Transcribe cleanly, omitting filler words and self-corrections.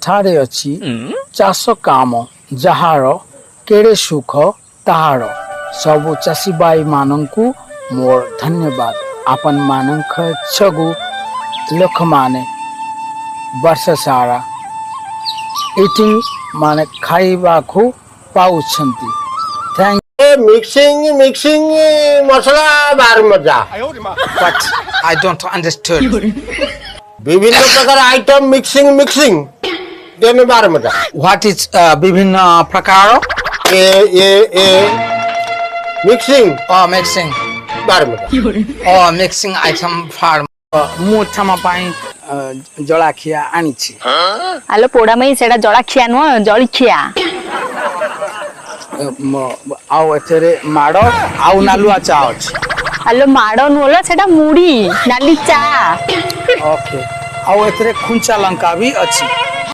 ठारे अछि चाष काम जहार केड़े सुख ताहार सबु चाषी बाई मानंकु मोर धन्यवाद आपन मानंक छगु लोक माने वर्ष सारा इटिंग माने खाइबाखु पाउछंती थैंक मिक्सिंग मसला बार मजा बट आई डोंट अंडरस्टैंड विभिन्न प्रकार आइटम मिक्सिंग देने बार मजा व्हाट इज विभिन्न प्रकार ए मिक्सिंग मिक्सिंग बार मजा मिक्सिंग आइटम फार्म मु थमा पाई जलाखिया आनिछि आलो पोड़ा में सेडा जलाखिया नो जलिखिया आउ एथरे माड़ आउ नालुआ चा अछि आलो माड़ो नोला सेडा मुड़ी नाली चा ओके आउ एथरे खुंचा लंका भी अछि